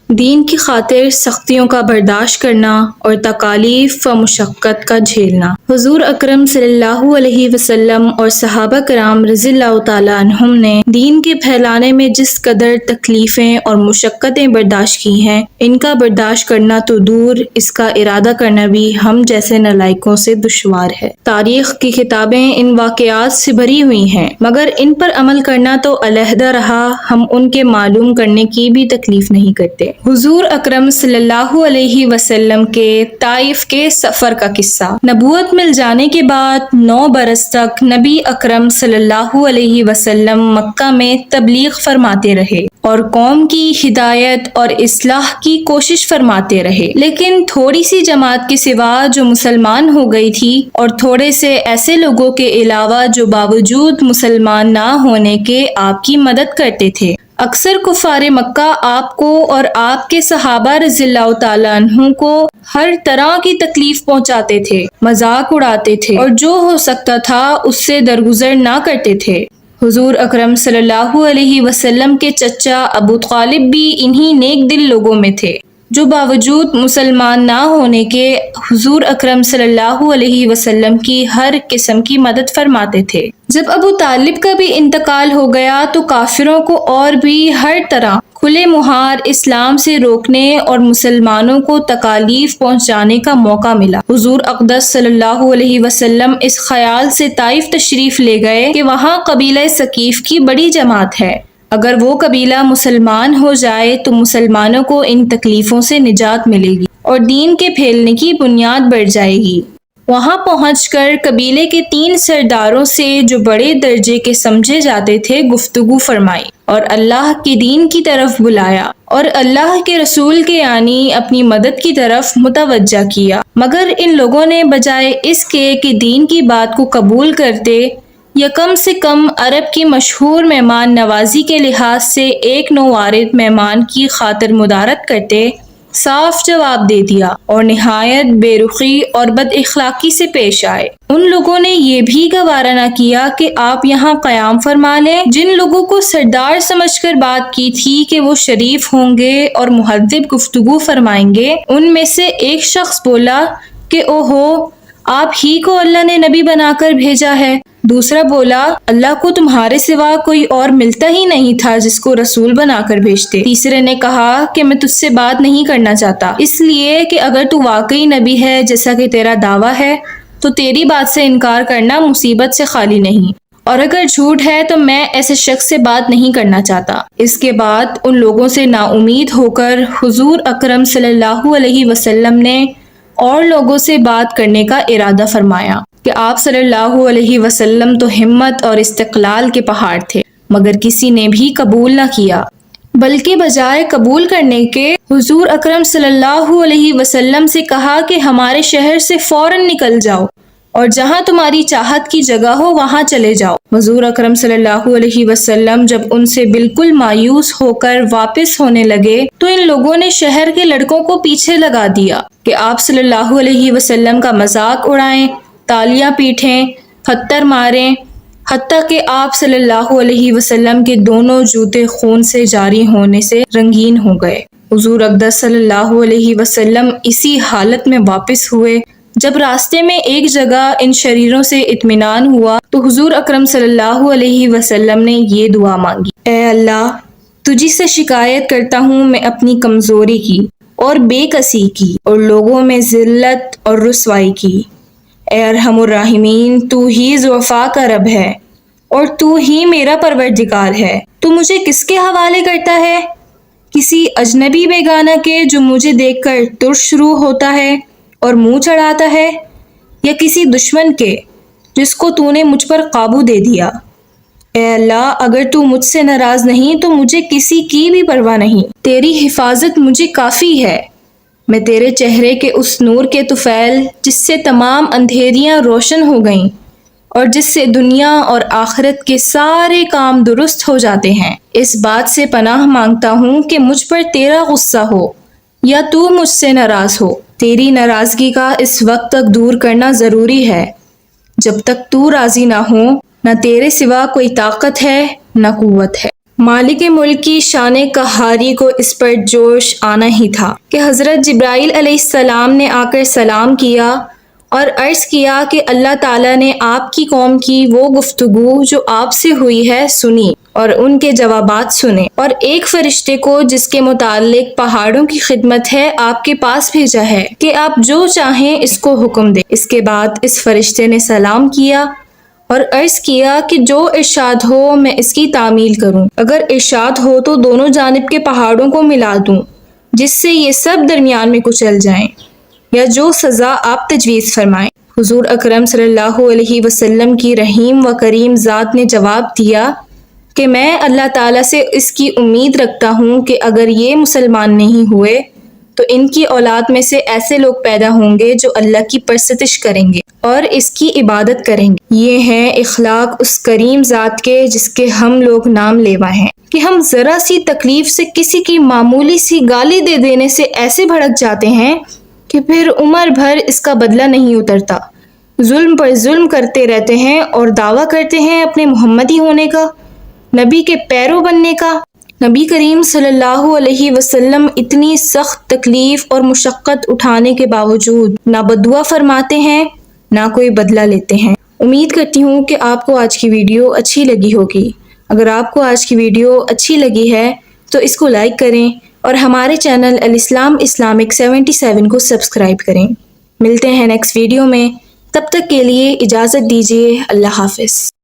دین کی خاطر سختیوں کا برداشت کرنا اور تکالیف و مشقت کا جھیلنا۔ حضور اکرم صلی اللہ علیہ وسلم اور صحابہ کرام رضی اللہ تعالیٰ عنہم نے دین کے پھیلانے میں جس قدر تکلیفیں اور مشقتیں برداشت کی ہیں، ان کا برداشت کرنا تو دور، اس کا ارادہ کرنا بھی ہم جیسے نالائقوں سے دشوار ہے۔ تاریخ کی کتابیں ان واقعات سے بھری ہوئی ہیں، مگر ان پر عمل کرنا تو علیحدہ رہا، ہم ان کے معلوم کرنے کی بھی تکلیف نہیں کرتے۔ حضور اکرم صلی اللہ علیہ وسلم کے طائف کے سفر کا قصہ۔ نبوت مل جانے کے بعد 9 برس تک نبی اکرم صلی اللہ علیہ وسلم مکہ میں تبلیغ فرماتے رہے اور قوم کی ہدایت اور اصلاح کی کوشش فرماتے رہے، لیکن تھوڑی سی جماعت کے سوا جو مسلمان ہو گئی تھی اور تھوڑے سے ایسے لوگوں کے علاوہ جو باوجود مسلمان نہ ہونے کے آپ کی مدد کرتے تھے، اکثر کفار مکہ آپ کو اور آپ کے صحابہ رضی اللہ تعالیٰ عنہ کو ہر طرح کی تکلیف پہنچاتے تھے، مذاق اڑاتے تھے اور جو ہو سکتا تھا اس سے درگزر نہ کرتے تھے۔ حضور اکرم صلی اللہ علیہ وسلم کے چچا ابو طالب بھی انہی نیک دل لوگوں میں تھے، جو باوجود مسلمان نہ ہونے کے حضور اکرم صلی اللہ علیہ وسلم کی ہر قسم کی مدد فرماتے تھے۔ جب ابو طالب کا بھی انتقال ہو گیا تو کافروں کو اور بھی ہر طرح کھلے مہار اسلام سے روکنے اور مسلمانوں کو تکالیف پہنچانے کا موقع ملا۔ حضور اقدس صلی اللہ علیہ وسلم اس خیال سے طائف تشریف لے گئے کہ وہاں قبیلہ ثقیف کی بڑی جماعت ہے، اگر وہ قبیلہ مسلمان ہو جائے تو مسلمانوں کو ان تکلیفوں سے نجات ملے گی اور دین کے پھیلنے کی بنیاد بڑھ جائے گی۔ وہاں پہنچ کر قبیلے کے 3 سرداروں سے جو بڑے درجے کے سمجھے جاتے تھے گفتگو فرمائی اور اللہ کے دین کی طرف بلایا اور اللہ کے رسول کے یعنی اپنی مدد کی طرف متوجہ کیا، مگر ان لوگوں نے بجائے اس کے کہ دین کی بات کو قبول کرتے یا کم سے کم عرب کی مشہور مہمان نوازی کے لحاظ سے ایک نووارد مہمان کی خاطر مدارت کرتے، صاف جواب دے دیا اور نہایت بے رخی اور بد اخلاقی سے پیش آئے۔ ان لوگوں نے یہ بھی گوارا نہ کیا کہ آپ یہاں قیام فرما لیں۔ جن لوگوں کو سردار سمجھ کر بات کی تھی کہ وہ شریف ہوں گے اور مہذب گفتگو فرمائیں گے، ان میں سے ایک شخص بولا کہ اوہو، آپ ہی کو اللہ نے نبی بنا کر بھیجا ہے۔ دوسرا بولا، اللہ کو تمہارے سوا کوئی اور ملتا ہی نہیں تھا جس کو رسول بنا کر بھیجتے۔ تیسرے نے کہا کہ میں تجھ سے بات نہیں کرنا چاہتا، اس لیے کہ اگر تو واقعی نبی ہے جیسا کہ تیرا دعویٰ ہے تو تیری بات سے انکار کرنا مصیبت سے خالی نہیں، اور اگر جھوٹ ہے تو میں ایسے شخص سے بات نہیں کرنا چاہتا۔ اس کے بعد ان لوگوں سے نا امید ہو کر حضور اکرم صلی اللہ علیہ وسلم نے اور لوگوں سے بات کرنے کا ارادہ فرمایا کہ آپ صلی اللہ علیہ وسلم تو ہمت اور استقلال کے پہاڑ تھے، مگر کسی نے بھی قبول نہ کیا، بلکہ بجائے قبول کرنے کے حضور اکرم صلی اللہ علیہ وسلم سے کہا کہ ہمارے شہر سے فوراً نکل جاؤ اور جہاں تمہاری چاہت کی جگہ ہو وہاں چلے جاؤ۔ حضور اکرم صلی اللہ علیہ وسلم جب ان سے بالکل مایوس ہو کر واپس ہونے لگے تو ان لوگوں نے شہر کے لڑکوں کو پیچھے لگا دیا کہ آپ صلی اللہ علیہ وسلم کا مذاق اڑائیں، تالیاں پیٹیں، پتھر ماریں، حتیٰ کہ آپ صلی اللہ علیہ وسلم کے دونوں جوتے خون سے جاری ہونے سے رنگین ہو گئے۔ حضور اقدس صلی اللہ علیہ وسلم اسی حالت میں واپس ہوئے۔ جب راستے میں ایک جگہ ان شریروں سے اطمینان ہوا تو حضور اکرم صلی اللہ علیہ وسلم نے یہ دعا مانگی، اے اللہ، تجھی سے شکایت کرتا ہوں میں اپنی کمزوری کی اور بے کسی کی اور لوگوں میں ذلت اور رسوائی کی۔ اے ارحم الراحمین، تو ہی ضعفاء کا رب ہے اور تو ہی میرا پروردگار ہے۔ تو مجھے کس کے حوالے کرتا ہے؟ کسی اجنبی بیگانہ کے جو مجھے دیکھ کر ترش روح ہوتا ہے اور منہ چڑھاتا ہے، یا کسی دشمن کے جس کو تو نے مجھ پر قابو دے دیا؟ اے اللہ، اگر تو مجھ سے ناراض نہیں تو مجھے کسی کی بھی پرواہ نہیں، تیری حفاظت مجھے کافی ہے۔ میں تیرے چہرے کے اس نور کے طفیل جس سے تمام اندھیریاں روشن ہو گئیں اور جس سے دنیا اور آخرت کے سارے کام درست ہو جاتے ہیں، اس بات سے پناہ مانگتا ہوں کہ مجھ پر تیرا غصہ ہو یا تو مجھ سے ناراض ہو۔ تیری ناراضگی کا اس وقت تک دور کرنا ضروری ہے جب تک تو راضی نہ ہو، نہ تیرے سوا کوئی طاقت ہے نہ قوت ہے۔ مالک ملک کی شان قہاری کو اس پر جوش آنا ہی تھا کہ حضرت جبرائیل علیہ السلام نے آ کر سلام کیا اور عرض کیا کہ اللہ تعالیٰ نے آپ کی قوم کی وہ گفتگو جو آپ سے ہوئی ہے سنی اور ان کے جوابات سنے، اور ایک فرشتے کو جس کے متعلق پہاڑوں کی خدمت ہے آپ کے پاس بھیجا ہے کہ آپ جو چاہیں اس کو حکم دیں۔ اس کے بعد اس فرشتے نے سلام کیا اور عرض کیا کہ جو ارشاد ہو میں اس کی تعمیل کروں، اگر ارشاد ہو تو دونوں جانب کے پہاڑوں کو ملا دوں جس سے یہ سب درمیان میں کچل جائیں، یا جو سزا آپ تجویز فرمائیں۔ حضور اکرم صلی اللہ علیہ وسلم کی رحیم و کریم ذات نے جواب دیا کہ میں اللہ تعالیٰ سے اس کی امید رکھتا ہوں کہ اگر یہ مسلمان نہیں ہوئے تو ان کی اولاد میں سے ایسے لوگ پیدا ہوں گے جو اللہ کی پرستش کریں گے اور اس کی عبادت کریں گے۔ یہ ہیں اخلاق اس کریم ذات کے جس کے ہم لوگ نام لیوا ہیں کہ ہم ذرا سی تکلیف سے کسی کی معمولی سی گالی دے دینے سے ایسے بھڑک جاتے ہیں کہ پھر عمر بھر اس کا بدلہ نہیں اترتا، ظلم پر ظلم کرتے رہتے ہیں اور دعویٰ کرتے ہیں اپنے محمدی ہونے کا، نبی کے پیرو بننے کا۔ نبی کریم صلی اللہ علیہ وسلم اتنی سخت تکلیف اور مشقت اٹھانے کے باوجود نہ بدعا فرماتے ہیں نہ کوئی بدلہ لیتے ہیں۔ امید کرتی ہوں کہ آپ کو آج کی ویڈیو اچھی لگی ہوگی۔ اگر آپ کو آج کی ویڈیو اچھی لگی ہے تو اس کو لائک کریں اور ہمارے چینل الاسلام اسلامک 77 کو سبسکرائب کریں۔ ملتے ہیں نیکسٹ ویڈیو میں، تب تک کے لیے اجازت دیجیے، اللہ حافظ۔